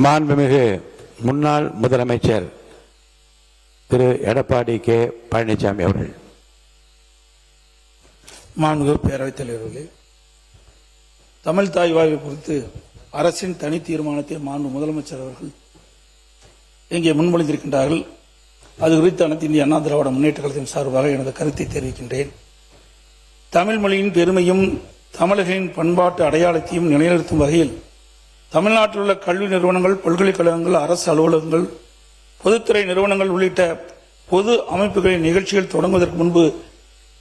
மாண்புமிகு முன்னாள் முதலமைச்சர் திரு எடப்பாடி கே பழனிசாமி அவர்கள். மாண்புமிகு பேரவைத் தலைவர்களே, தமிழ் தாய் வாழ்வு குறித்து அரசின் தனி தீர்மானத்தை மாண்பு முதலமைச்சர் அவர்கள் இங்கே முன்மொழிந்திருக்கின்றார்கள். அது குறித்து அனைத்து இந்திய அண்ணா திராவிட முன்னேற்ற கழகத்தின் சார்பாக எனது கருத்தை தெரிவிக்கின்றேன். தமிழ் மொழியின் பெருமையும் தமிழர்களின் பண்பாட்டு அடையாளத்தையும் நிலைநிறுத்தும் வகையில் தமிழ்நாட்டில் உள்ள கல்வி நிறுவனங்கள், பல்கலைக்கழகங்கள், அரசு அலுவலகங்கள், பொதுத்துறை நிறுவனங்கள் உள்ளிட்ட பொது அமைப்புகளின் நிகழ்ச்சிகள் தொடங்குவதற்கு முன்பு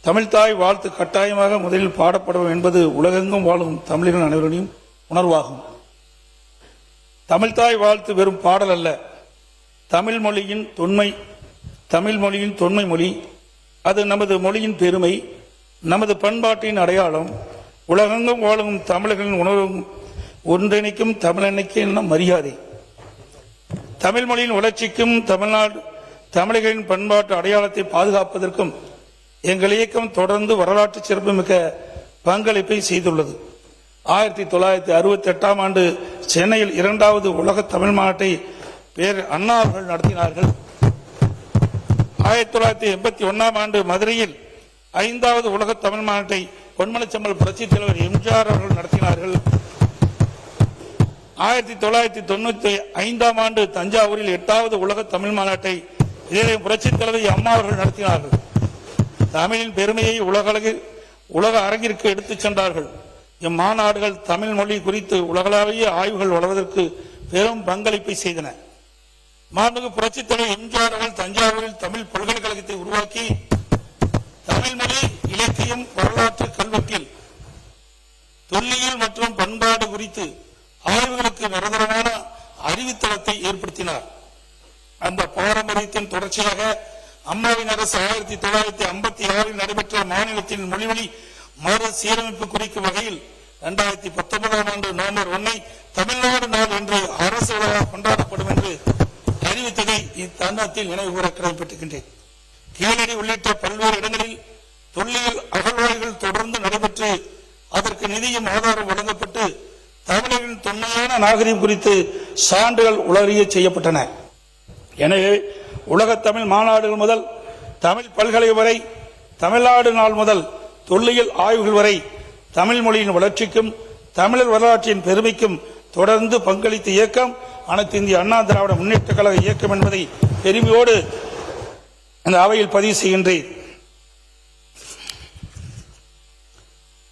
தமிழ்தாய் வாழ்த்து கட்டாயமாக முதலில் பாடப்படும் என்பது உலகெங்கும் வாழும் தமிழர்கள் அனைவரையும் உணர்வாகும். தமிழ்தாய் வாழ்த்து வெறும் பாடல் அல்ல, தமிழ் மொழியின் தொன்மை மொழி. அது நமது மொழியின் பெருமை, நமது பண்பாட்டின் அடையாளம், உலகெங்கும் வாழும் தமிழர்களின் உணர்வு ஒன்றிணைக்கும் தமிழன்னைக்கு மரியாதை. தமிழ் மொழியின் வளர்ச்சிக்கும் தமிழர்களின் பண்பாட்டு அடையாளத்தை பாதுகாப்பதற்கும் எங்கள் இயக்கம் தொடர்ந்து வரலாற்று சிறப்புமிக்க பங்களிப்பை செய்துள்ளது. 1968ஆம் ஆண்டு சென்னையில் 2வது உலக தமிழ் மாநாட்டை அண்ணா அவர்கள் நடத்தினார்கள். 1981ஆம் ஆண்டு மதுரையில் 5வது உலக தமிழ் மாநாட்டை பொன்மனச்செம்மல் புரட்சித் தலைவர் எம்ஜிஆர் அவர்கள் நடத்தினார்கள். 1995ஆம் ஆண்டு தஞ்சாவூரில் 8வது உலக தமிழ் மாநாட்டை இதே புரட்சித் தலைவர் அம்மா அவர்கள் நடத்தினார்கள். தமிழின் பெருமையை உலக அரங்கிற்கு எடுத்துச் சென்றார்கள். இம்மாநாடுகள் தமிழ் மொழி குறித்து உலகளாவிய ஆய்வுகள் வளர்வதற்கு பெரும் பங்களிப்பை செய்தன. மாண்புமிகு புரட்சித் தலைவர் எம்ஜிஆர் அவர்கள் தஞ்சாவூரில் தமிழ் பல்கலைக்கழகத்தை உருவாக்கி தமிழ் மொழி, இலக்கியம், வரலாற்று, கல்வெட்டில் தொல்லியல் மற்றும் பண்பாடு குறித்து ஆய்வுகளுக்கு நிரந்தரமான அறிவுத்தளத்தை ஏற்படுத்தினார். அந்த பாரம்பரியத்தின் தொடர்ச்சியாக அம்மாவின் அரசு 1956இல் நடைபெற்ற மாநிலத்தின் மொழிவழி மறு சீரமைப்பு குறிக்கும் வகையில் 2019ஆம் ஆண்டு நவம்பர் 1 தமிழ்நாடு நாள் என்று அரசு விழா கொண்டாடப்படும் என்று அறிவித்ததை இத்தருணத்தில் நினைவு கூற கடமைப்பட்டிருக்கின்றேன். கீழடி உள்ளிட்ட பல்வேறு இடங்களில் தொல்லியல் அகழ்வாய்வுகள் தொடர்ந்து நடைபெற்று அதற்கு நிதியும் ஆதாரம் வழங்கப்பட்டு தமிழரின் தொன்மையான நாகரிகம் குறித்து சான்றுகள் உலகிய செய்யப்பட்டன. எனவே உலக தமிழ் மாநாடுகள் முதல் தமிழ் பல்கலை வரை, தமிழ்நாடு நாள் முதல் தொல்லியல் ஆய்வுகள் வரை தமிழ் மொழியின் வளர்ச்சிக்கும் தமிழர் வரலாற்றின் பெருமைக்கும் தொடர்ந்து பங்களித்த இயக்கம் அனைத்து இந்திய அண்ணா திராவிட முன்னேற்ற கழக இயக்கம் என்பதை பெருமையோடு இந்த அவையில் பதிவு செய்கின்றேன்.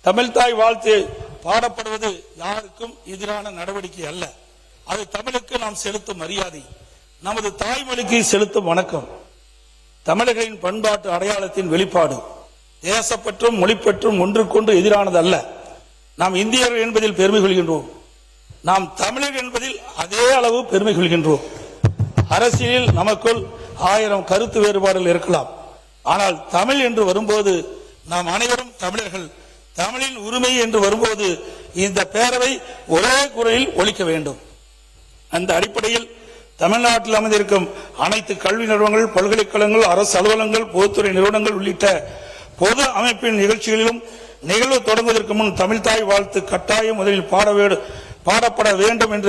தமிழ்தாய் வாழ்த்து பாடப்படுவது யாருக்கும் எதிரான நடவடிக்கை அல்ல. அது தமிழுக்கு நாம் செலுத்தும் மரியாதை, நமது தாய்மொழிக்கு செலுத்தும் வணக்கம், தமிழர்களின் பண்பாட்டு அடையாளத்தின் வெளிப்பாடு. தேசப்பற்றும் மொழிப்பற்றும் ஒன்றுக்கொன்று எதிரானது அல்ல. நாம் இந்தியர்கள் என்பதில் பெருமை கொள்கின்றோம். நாம் தமிழர் என்பதில் அதே அளவு பெருமை கொள்கின்றோம். அரசியலில் நமக்குள் 1000 கருத்து வேறுபாடுகள் இருக்கலாம். ஆனால் தமிழ் என்று வரும்போது நாம் அனைவரும் தமிழர்கள். தமிழின் உரிமை என்று வரும்போது இந்த பேரவை ஒரே குரலில் ஒலிக்க வேண்டும். அந்த அடிப்படையில் தமிழ்நாட்டில் அமைந்திருக்கும் அனைத்து கல்வி நிறுவனங்கள், பல்கலைக்கழகங்கள், அரசு அலுவலகங்கள், பொதுத்துறை நிறுவனங்கள் உள்ளிட்ட பொது அமைப்பின் நிகழ்ச்சிகளிலும் நிகழ்வு தொடங்குவதற்கு முன் தமிழ்தாய் வாழ்த்து கட்டாயம் முதலில் பாடப்பட வேண்டும் என்ற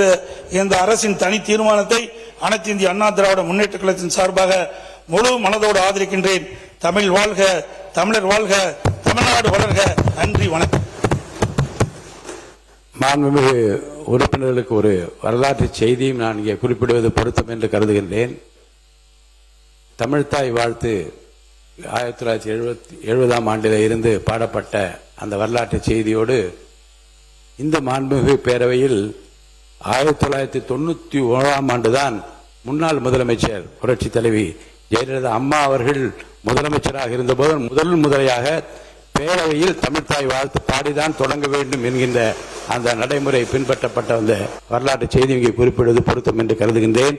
இந்த அரசின் தனி தீர்மானத்தை அனைத்து இந்திய அண்ணா திராவிட முன்னேற்ற கழகத்தின் சார்பாக முழு மனதோடு ஆதரிக்கின்றேன். தமிழ் வாழ்க, தமிழர் வாழ்க, தமிழ்நாடு வளர்க. நன்றி, வணக்கம். மாண்புமிகு உறுப்பினர்களுக்கு ஒரு வரலாற்று செய்தியும் நான் இங்கே குறிப்பிடுவது பொருத்தம் என்று கருதுகின்றேன். தமிழ்தாய் வாழ்த்து 1970ஆம் ஆண்டில் இருந்து பாடப்பட்ட அந்த வரலாற்று செய்தியோடு இந்த மாண்புமிகு பேரவையில் 1991ஆம் ஆண்டுதான் முன்னாள் முதலமைச்சர் புரட்சி தலைவி ஜெயலலிதா அம்மா அவர்கள் முதலமைச்சராக இருந்தபோது முதல் முறையாக பேரவையில் தமிழ்தாய் வாழ்த்து பாடிதான் தொடங்க வேண்டும் என்கின்ற அந்த நடைமுறை பின்பற்றப்பட்ட அந்த வரலாற்று செய்தி இங்கே குறிப்பிடுவது பொருத்தம் என்று கருதுகின்றேன்.